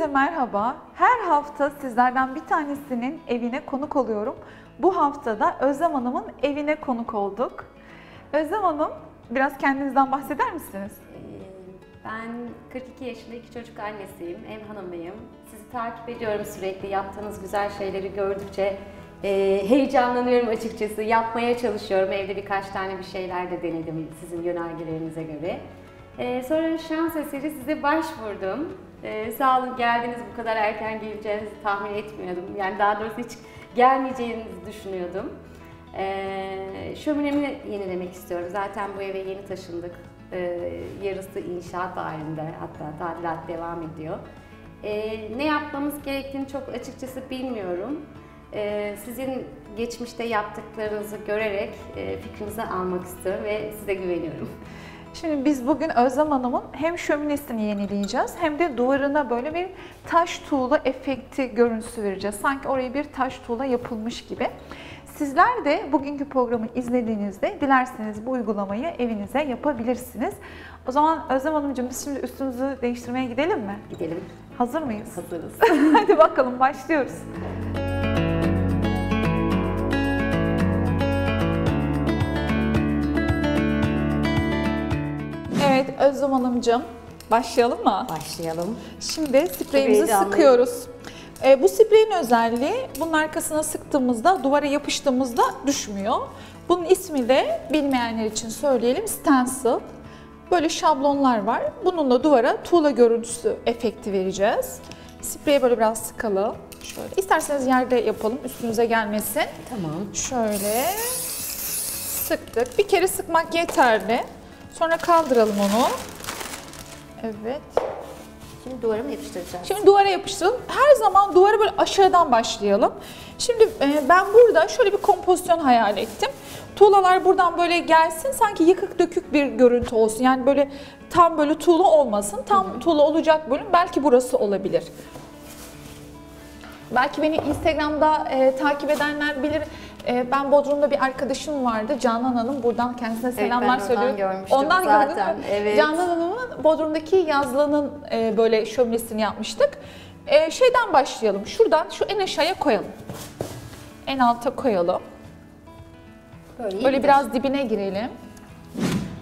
Herkese merhaba. Her hafta sizlerden bir tanesinin evine konuk oluyorum. Bu hafta da Özlem Hanım'ın evine konuk olduk. Özlem Hanım, biraz kendinizden bahseder misiniz? Ben 42 yaşında 2 çocuk annesiyim, ev hanımıyım. Sizi takip ediyorum sürekli, yaptığınız güzel şeyleri gördükçe heyecanlanıyorum açıkçası. Yapmaya çalışıyorum, evde birkaç tane bir şeyler de denedim sizin yönergelerinize göre. Sonra şans eseri size başvurdum. Sağ olun, geldiniz, bu kadar erken geleceğinizi tahmin etmiyordum. Yani daha doğrusu hiç gelmeyeceğinizi düşünüyordum. Şöminemi yenilemek istiyorum. Zaten bu eve yeni taşındık. Yarısı inşaat halinde, hatta tadilat devam ediyor. Ne yapmamız gerektiğini çok açıkçası bilmiyorum. Sizin geçmişte yaptıklarınızı görerek fikrinizi almak istiyorum ve size güveniyorum. Şimdi biz bugün Özlem Hanım'ın hem şöminesini yenileyeceğiz hem de duvarına böyle bir taş tuğla efekti görüntüsü vereceğiz. Sanki oraya bir taş tuğla yapılmış gibi. Sizler de bugünkü programı izlediğinizde dilerseniz bu uygulamayı evinize yapabilirsiniz. O zaman Özlem Hanımcığım, biz şimdi üstümüzü değiştirmeye gidelim mi? Gidelim. Hazır mıyız? Hazırız. Hadi bakalım, başlıyoruz. Evet Özlem Hanımcığım, başlayalım mı? Başlayalım. Şimdi spreyimizi sıkıyoruz. Bu spreyin özelliği, bunun arkasına sıktığımızda, duvara yapıştığımızda düşmüyor. Bunun ismi de, bilmeyenler için söyleyelim, stencil. Böyle şablonlar var. Bununla duvara tuğla görüntüsü efekti vereceğiz. Spreyi böyle biraz sıkalım. Şöyle. İsterseniz yerde yapalım, üstünüze gelmesin. Tamam. Şöyle sıktık. Bir kere sıkmak yeterli. Sonra kaldıralım onu. Evet. Şimdi duvara mı yapıştıracağız? Şimdi duvara yapıştıralım. Her zaman duvara böyle aşağıdan başlayalım. Şimdi ben burada şöyle bir kompozisyon hayal ettim. Tuğlalar buradan böyle gelsin, sanki yıkık dökük bir görüntü olsun. Yani böyle tam böyle tuğla olmasın. Tam tuğla olacak bölüm belki burası olabilir. Belki beni Instagram'da takip edenler bilir. Ben Bodrum'da bir arkadaşım vardı, Canan Hanım. Buradan kendisine selamlar söylüyorum. Görmüştüm ondan zaten. gördüm. Evet. Canan Hanım'ın Bodrum'daki yazlığının böyle şöminesini yapmıştık. Şeyden başlayalım. Şuradan şu en aşağıya koyalım. En alta koyalım. Böyle biraz dibine girelim.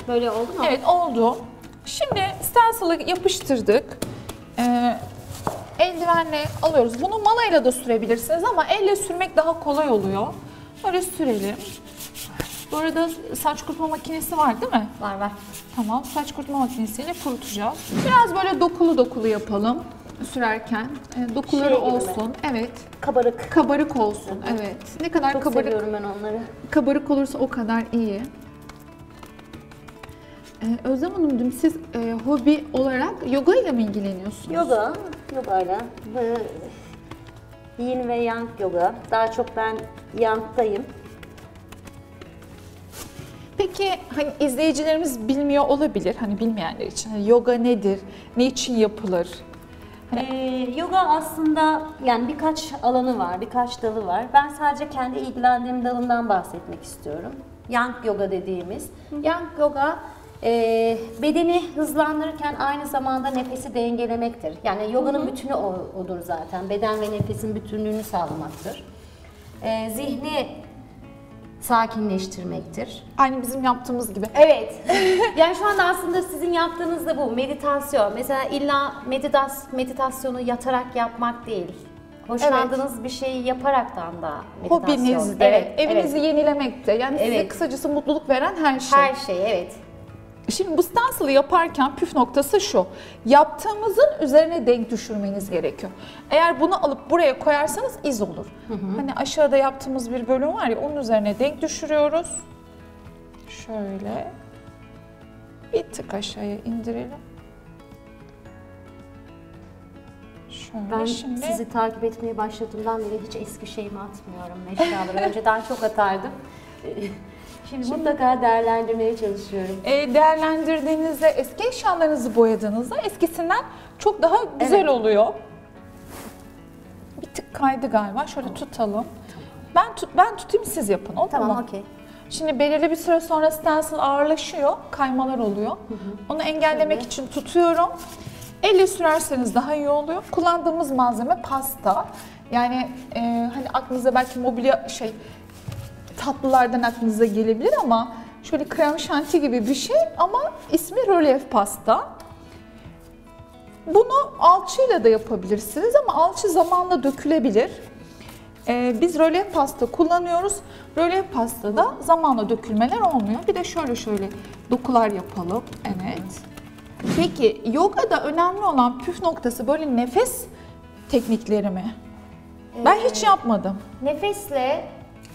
Böyle oldu mu? Evet, oldu. Şimdi stencil'ı yapıştırdık. Eldivenle alıyoruz. Bunu malayla da sürebilirsiniz ama elle sürmek daha kolay oluyor. Böyle sürelim. Bu arada saç kurutma makinesi var değil mi? Var. Tamam, saç kurutma makinesiyle kurutacağız. Biraz böyle dokulu dokulu yapalım sürerken. Dokuları olsun. Evet. Kabarık olsun. Evet. Ne kadar Çok seviyorum ben onları. kabarık olursa o kadar iyi. Özlem Hanımcığım, siz hobi olarak yoga ile mi ilgileniyorsunuz? Yogayla. Yin ve Yang yoga. Daha çok ben Yang'dayım. Peki hani izleyicilerimiz bilmiyor olabilir, hani bilmeyenler için. Hani yoga nedir? Ne için yapılır? Yoga aslında yani birkaç alanı var, birkaç dalı var. Ben sadece kendi ilgilendiğim dalından bahsetmek istiyorum. Yang yoga dediğimiz. Yang yoga bedeni hızlandırırken aynı zamanda nefesi dengelemektir. Yani yoganın bütünü odur zaten. Beden ve nefesin bütünlüğünü sağlamaktır. Zihni sakinleştirmektir. Aynı bizim yaptığımız gibi. Evet. Yani şu anda aslında sizin yaptığınız da bu. Meditasyon. Mesela illa meditasyonu yatarak yapmak değil. Hoşlandığınız bir şeyi yaparaktan da meditasyon. Hobinizde, evet, evinizi yenilemekte. Yani size kısacası mutluluk veren her şey. Her şey, evet. Şimdi bu stencil'ı yaparken püf noktası şu. Yaptığımızın üzerine denk düşürmeniz gerekiyor. Eğer bunu alıp buraya koyarsanız iz olur. Hani aşağıda yaptığımız bir bölüm var ya, onun üzerine denk düşürüyoruz. Şöyle. Bir tık aşağıya indirelim. Şöyle. Ben şimdi sizi takip etmeye başladığımdan beri hiç eski şeyimi atmıyorum eşyaları. Önceden çok atardım. Şimdi mutlaka değerlendirmeye çalışıyorum. Değerlendirdiğinizde, eski eşyalarınızı boyadığınızda eskisinden çok daha güzel oluyor. Bir tık kaydı galiba. Şöyle tutalım. Ben tutayım, siz yapın. Olur mu? Tamam, okey. Şimdi belirli bir süre sonra stencil ağırlaşıyor, kaymalar oluyor. Onu engellemek için tutuyorum. Elle sürerseniz daha iyi oluyor. Kullandığımız malzeme pasta. Yani hani aklınıza belki mobilya tatlılardan aklınıza gelebilir ama şöyle krem şanti gibi bir şey ama ismi rölyef pasta. Bunu alçıyla da yapabilirsiniz ama alçı zamanla dökülebilir. Biz rölyef pasta kullanıyoruz. Rölyef pastada zamanla dökülmeler olmuyor. Bir de şöyle dokular yapalım. Evet. Peki yogada önemli olan püf noktası böyle nefes teknikleri mi? Ben hiç yapmadım. Nefesle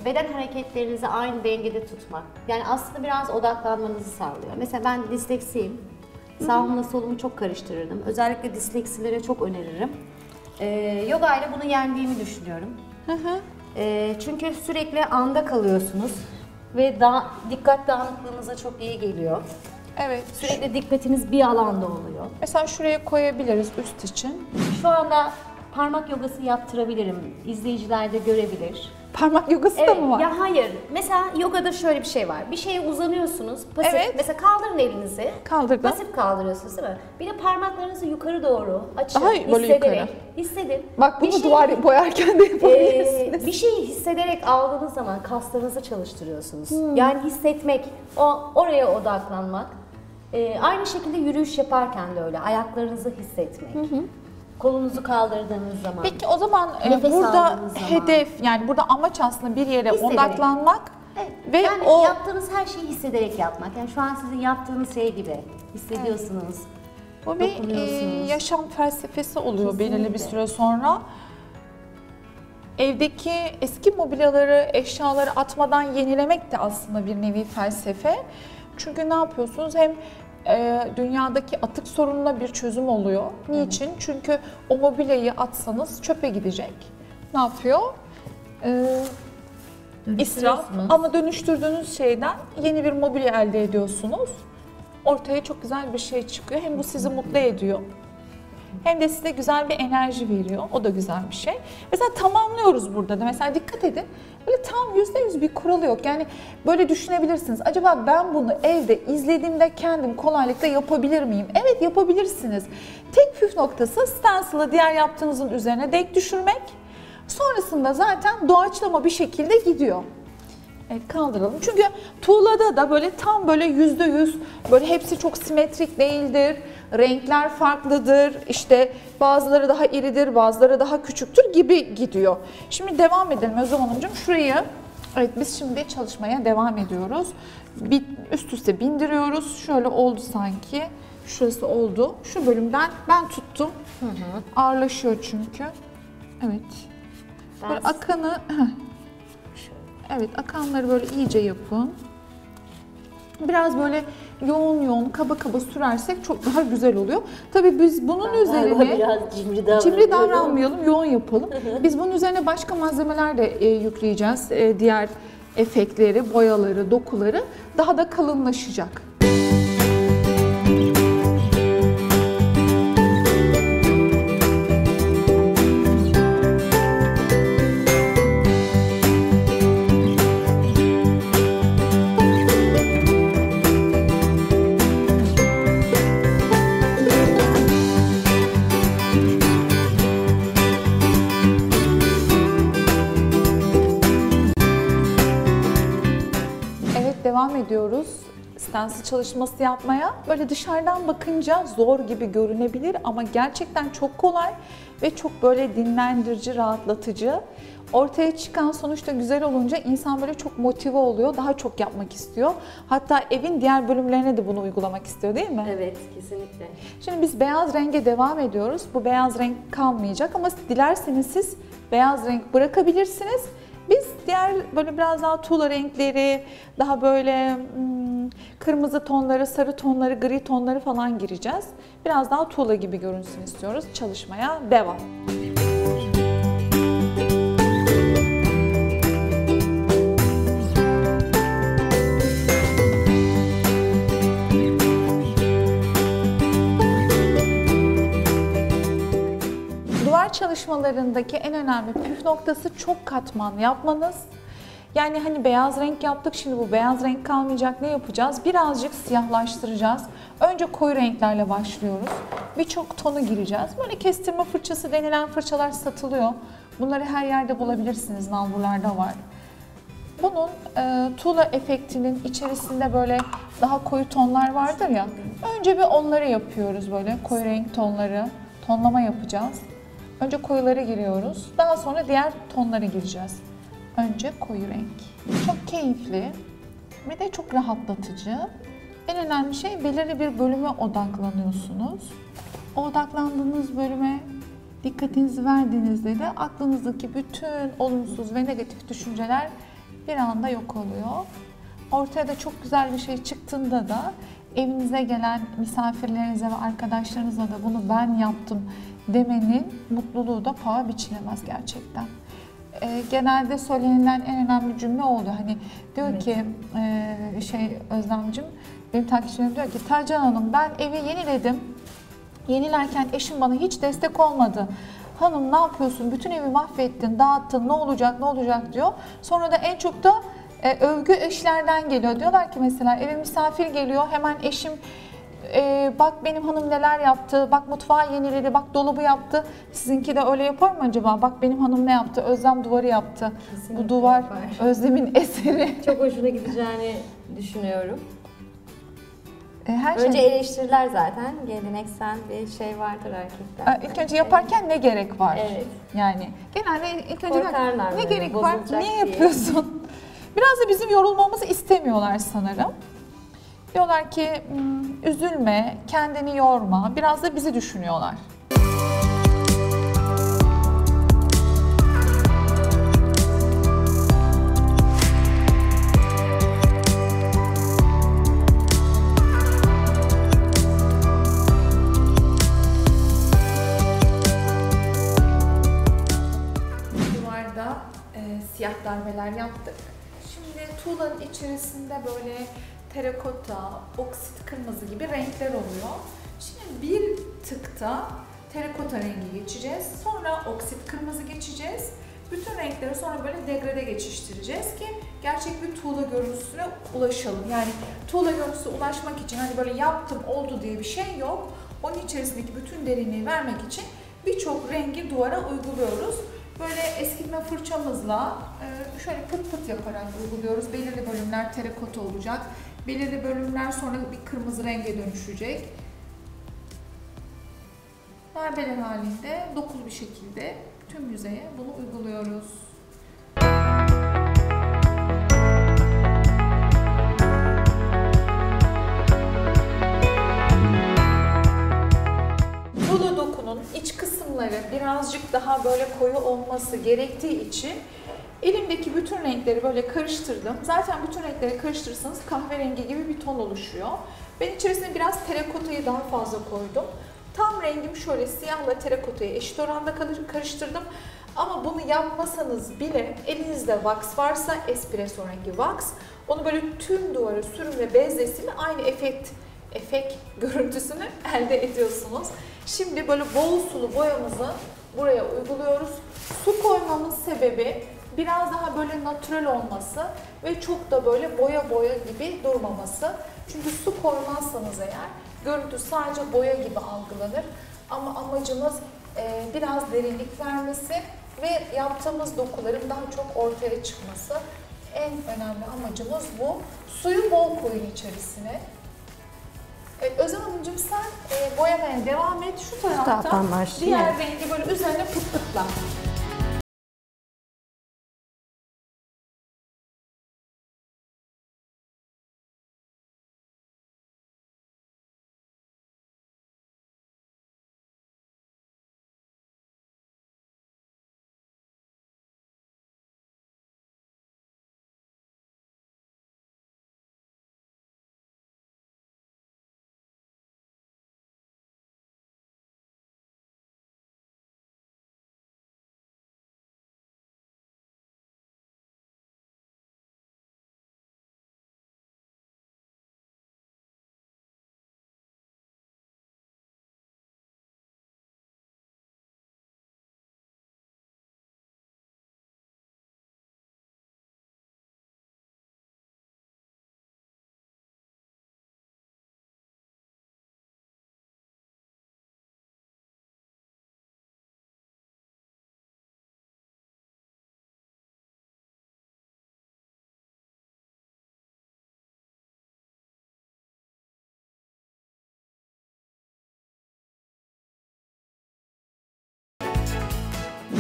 beden hareketlerinizi aynı dengede tutmak. Yani aslında biraz odaklanmanızı sağlıyor. Mesela ben disleksiyim. Sağımla solumu çok karıştırırdım. Özellikle disleksilere çok öneririm. Yoga ile bunu yendiğimi düşünüyorum. Çünkü sürekli anda kalıyorsunuz ve dikkat dağınıklığınıza çok iyi geliyor. Evet. Sürekli dikkatiniz bir alanda oluyor. Mesela şuraya koyabiliriz üst için. Şu anda parmak yogası yaptırabilirim. İzleyiciler de görebilir. Parmak yogası da mı var? Ya hayır. Mesela yogada şöyle bir şey var. Bir şeye uzanıyorsunuz. Pasif. Evet. Mesela kaldırın elinizi. Kaldırdım. Pasif kaldırıyorsunuz değil mi? Bir de parmaklarınızı yukarı doğru açın. Daha böyle yukarı. Hissedin. Bak bunu Bir duvar boyarken de yapabilirsiniz. Bir şeyi hissederek aldığınız zaman kaslarınızı çalıştırıyorsunuz. Yani hissetmek, oraya odaklanmak. Aynı şekilde yürüyüş yaparken de öyle. Ayaklarınızı hissetmek. Kolunuzu kaldırdığınız zaman. Peki o zaman Nefes burada aldığınız zaman. hedef, yani burada amaç aslında bir yere Hissederek. odaklanmak Evet, ve yani o yaptığınız her şeyi hissederek yapmak. Yani şu an sizin yaptığınız şey gibi hissediyorsunuz. bu bir dokunuyorsunuz. yaşam felsefesi oluyor Kesinlikle. belirli bir süre sonra. Evdeki eski mobilyaları, eşyaları atmadan yenilemek de aslında bir nevi felsefe. Çünkü ne yapıyorsunuz? Hem dünyadaki atık sorununa bir çözüm oluyor. Niçin? Çünkü o mobilyayı atsanız çöpe gidecek. Ne yapıyor? İsraf. Ama dönüştürdüğünüz şeyden yeni bir mobilya elde ediyorsunuz. Ortaya çok güzel bir şey çıkıyor. Hem bu sizi mutlu ediyor. Hem de size güzel bir enerji veriyor. O da güzel bir şey. Mesela tamamlıyoruz burada da. Mesela dikkat edin. Böyle tam %100 bir kuralı yok. Yani böyle düşünebilirsiniz. Acaba ben bunu evde izlediğimde kendim kolaylıkla yapabilir miyim? Evet, yapabilirsiniz. Tek püf noktası stencil'ı diğer yaptığınızın üzerine denk düşürmek. Sonrasında zaten doğaçlama bir şekilde gidiyor. Evet, kaldıralım. Çünkü tuğlada da böyle tam böyle %100 böyle hepsi çok simetrik değildir. Renkler farklıdır. İşte bazıları daha iridir, bazıları daha küçüktür gibi gidiyor. Şimdi devam edelim Özlem Hanımcığım. Şurayı, evet biz şimdi çalışmaya devam ediyoruz. Üst üste bindiriyoruz. Şöyle oldu sanki. Şurası oldu. Şu bölümden ben tuttum. Ağırlaşıyor çünkü. Evet. Böyle akanı... Evet, akanları böyle iyice yapın. Biraz böyle yoğun kaba sürersek çok daha güzel oluyor. Tabii biz bunun üzerine biraz cimri davranmayalım, yoğun yapalım. Biz bunun üzerine başka malzemeler de yükleyeceğiz. Diğer efektleri, boyaları, dokuları daha da kalınlaşacak. Devam ediyoruz stencil çalışması yapmaya. Böyle dışarıdan bakınca zor gibi görünebilir ama gerçekten çok kolay ve çok böyle dinlendirici, rahatlatıcı. Ortaya çıkan sonuçta güzel olunca insan böyle çok motive oluyor, daha çok yapmak istiyor. Hatta evin diğer bölümlerine de bunu uygulamak istiyor, değil mi? Evet, kesinlikle. Şimdi biz beyaz renge devam ediyoruz. Bu beyaz renk kalmayacak ama dilerseniz siz beyaz renk bırakabilirsiniz. Biz diğer böyle biraz daha tuğla renkleri, daha böyle kırmızı tonları, sarı tonları, gri tonları falan gireceğiz. Biraz daha tuğla gibi görünsün istiyoruz. Çalışmaya devam. Duvar çalışmalarındaki en önemli püf noktası çok katman yapmanız. Yani hani beyaz renk yaptık, şimdi bu beyaz renk kalmayacak, ne yapacağız? Birazcık siyahlaştıracağız. Önce koyu renklerle başlıyoruz. Birçok tonu gireceğiz. Böyle kestirme fırçası denilen fırçalar satılıyor. Bunları her yerde bulabilirsiniz, nalburlarda var. Bunun tuğla efektinin içerisinde böyle daha koyu tonlar vardır ya. Önce bir onları yapıyoruz, böyle koyu renk tonları. Tonlama yapacağız. Önce koyuları giriyoruz. Daha sonra diğer tonlara gireceğiz. Önce koyu renk. Çok keyifli ve de çok rahatlatıcı. En önemli şey, belirli bir bölüme odaklanıyorsunuz. O odaklandığınız bölüme dikkatinizi verdiğinizde de aklınızdaki bütün olumsuz ve negatif düşünceler bir anda yok oluyor. Ortaya da çok güzel bir şey çıktığında da evinize gelen misafirlerinize ve arkadaşlarınıza da bunu ben yaptım demenin mutluluğu da paha biçilemez gerçekten. Genelde söylenilen en önemli cümle oldu. Hani diyor ki Özlemcim, benim takipçilerim diyor ki, Tercan Hanım, ben evi yeniledim. Yenilerken eşim bana hiç destek olmadı. Hanım ne yapıyorsun? Bütün evi mahvettin, dağıttın, ne olacak, ne olacak diyor. Sonra da en çok da övgü eşlerden geliyor. Diyorlar ki mesela eve misafir geliyor, hemen eşim bak benim hanım neler yaptı, bak mutfağı yeniledi, bak dolabı yaptı. Sizinki de öyle yapar mı acaba? Bak benim hanım ne yaptı? Özlem duvarı yaptı. Kesinlikle Bu duvar yapar. Özlem'in eseri. Çok hoşuna gideceğini düşünüyorum. Her Önce şey. eleştiriler zaten. Geleneksel bir şey vardır erkeklerde. İlk önce yaparken ne gerek var? Evet. Yani genelde ilk önce Korkarlar ne böyle, gerek var? bozulacak Niye diye. yapıyorsun? Biraz da bizim yorulmamızı istemiyorlar sanırım. Diyorlar ki üzülme, kendini yorma. Biraz da bizi düşünüyorlar. Duvarda siyah darbeler yaptık. Şimdi tuğlanın içerisinde böyle terakota, oksit kırmızı gibi renkler oluyor. Şimdi bir tıkta terakota rengi geçeceğiz. Sonra oksit kırmızı geçeceğiz. Bütün renkleri sonra böyle degrade geçiştireceğiz ki gerçek bir tuğla görüntüsüne ulaşalım. Yani tuğla görüntüsüne ulaşmak için hani böyle yaptım oldu diye bir şey yok. Onun içerisindeki bütün derinliği vermek için birçok rengi duvara uyguluyoruz. Böyle eskitme fırçamızla şöyle pıt pıt yaparak uyguluyoruz. Belirli bölümler terakota olacak. Belirli bölümler sonra bir kırmızı renge dönüşecek. Darbeler halinde dokulu bir şekilde tüm yüzeye bunu uyguluyoruz. Tuğla dokunun iç kısımları birazcık daha böyle koyu olması gerektiği için elimdeki bütün renkleri böyle karıştırdım. Zaten bütün renkleri karıştırırsanız kahverengi gibi bir ton oluşuyor. Ben içerisine biraz terakotayı daha fazla koydum. Tam rengim şöyle siyahla terakotayı eşit oranda karıştırdım. Ama bunu yapmasanız bile elinizde wax varsa espresso rengi wax. Onu böyle tüm duvara sürün ve bezlesin, aynı efekt görüntüsünü elde ediyorsunuz. Şimdi böyle bol sulu boyamızı buraya uyguluyoruz. Su koymamın sebebi biraz daha böyle natürel olması ve çok da böyle boya boya gibi durmaması. Çünkü su koymazsanız eğer görüntü sadece boya gibi algılanır. Ama amacımız biraz derinlik vermesi ve yaptığımız dokuların daha çok ortaya çıkması. En önemli amacımız bu. Suyu bol koyun içerisine. Özlem Hanımcığım sen boyamaya devam et. Şu taraftan diğer rengi böyle üzerine pıt pıtla.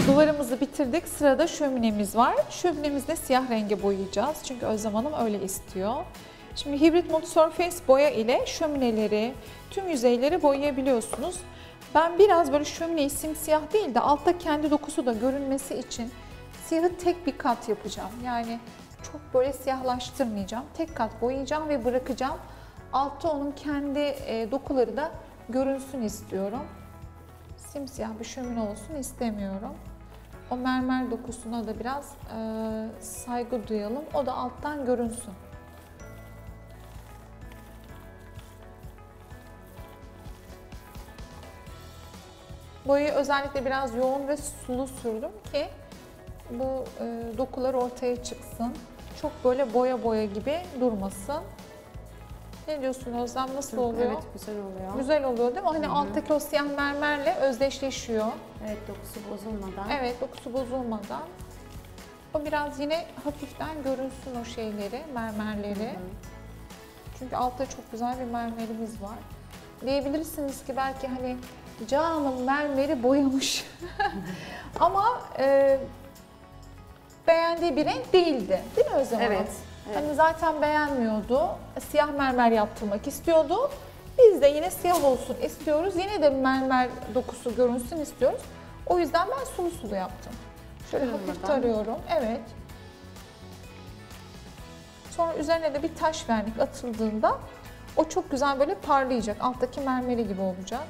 Duvarımızı bitirdik. Sırada şöminemiz var. Şöminemizi de siyah renge boyayacağız. Çünkü Özlem Hanım öyle istiyor. Şimdi hibrit multisurface boya ile şömineleri, tüm yüzeyleri boyayabiliyorsunuz. Ben biraz böyle şömineyi simsiyah değil de altta kendi dokusu da görünmesi için siyahı tek bir kat yapacağım. Yani çok böyle siyahlaştırmayacağım. Tek kat boyayacağım ve bırakacağım. Altta onun kendi dokuları da görünsün istiyorum. Simsiyah bir şömine olsun istemiyorum. O mermer dokusuna da biraz saygı duyalım. O da alttan görünsün. Boyayı özellikle biraz yoğun ve sulu sürdüm ki bu dokular ortaya çıksın. Çok böyle boya boya gibi durmasın. Ne diyorsun Özlem? Nasıl oluyor? Evet, güzel oluyor. Güzel oluyor değil mi? Hani alttaki o siyah mermerle özdeşleşiyor. Evet, dokusu bozulmadan. Evet, dokusu bozulmadan. O biraz yine hafiften görünsün o şeyleri, mermerleri. Çünkü altta çok güzel bir mermerimiz var. Diyebilirsiniz ki belki hani canım mermeri boyamış. Ama beğendiği bir renk değildi. Değil mi Özlem Hanım? Evet. Hani zaten beğenmiyordu. Siyah mermer yaptırmak istiyordu. Biz de yine siyah olsun istiyoruz. Yine de mermer dokusu görünsün istiyoruz. O yüzden ben sulu sulu yaptım. Şöyle hafif tarıyorum. Evet. Sonra üzerine de bir taş vernik atıldığında o çok güzel böyle parlayacak. Alttaki mermeri gibi olacak.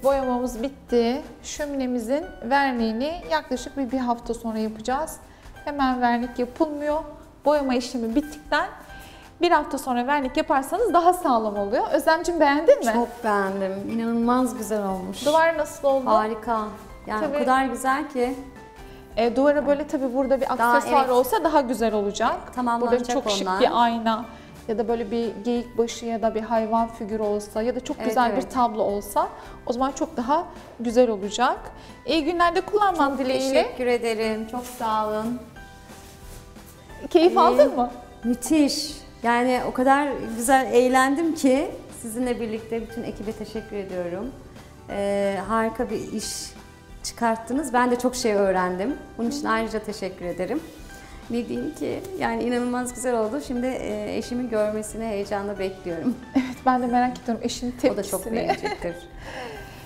Boyamamız bitti. Şöminemizin verniğini yaklaşık bir hafta sonra yapacağız. Hemen vernik yapılmıyor. Boyama işlemi bittikten bir hafta sonra vernik yaparsanız daha sağlam oluyor. Özlemciğim beğendin mi? Çok beğendim. İnanılmaz güzel olmuş. Duvar nasıl oldu? Harika. Yani Tabii. o kadar güzel ki. Duvara böyle tabii burada bir Daha, aksesuar evet, olsa daha güzel olacak. tamamlanacak Burada çok şık onlar. bir ayna ya da böyle bir geyik başı ya da bir hayvan figürü olsa ya da çok Evet, güzel evet. bir tablo olsa o zaman çok daha güzel olacak. İyi günlerde kullanman dileğiyle. Teşekkür ederim. Çok sağ olun. Keyif aldın mı? Müthiş. Yani o kadar güzel eğlendim ki sizinle birlikte bütün ekibe teşekkür ediyorum. Harika bir iş çıkarttınız. Ben de çok şey öğrendim. Bunun için ayrıca teşekkür ederim. Ne diyeyim ki yani inanılmaz güzel oldu. Şimdi eşimin görmesini heyecanla bekliyorum. Evet, ben de merak ediyorum eşinin tepkisini. O da çok beğenecektir.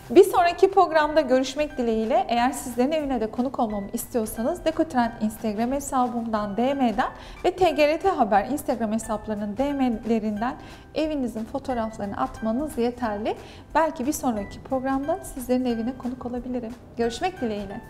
Bir sonraki programda görüşmek dileğiyle. Eğer sizlerin evine de konuk olmamı istiyorsanız Dekotrend Instagram hesabımdan DM'den ve TGRT Haber Instagram hesaplarının DM'lerinden evinizin fotoğraflarını atmanız yeterli. Belki bir sonraki programda sizlerin evine konuk olabilirim. Görüşmek dileğiyle.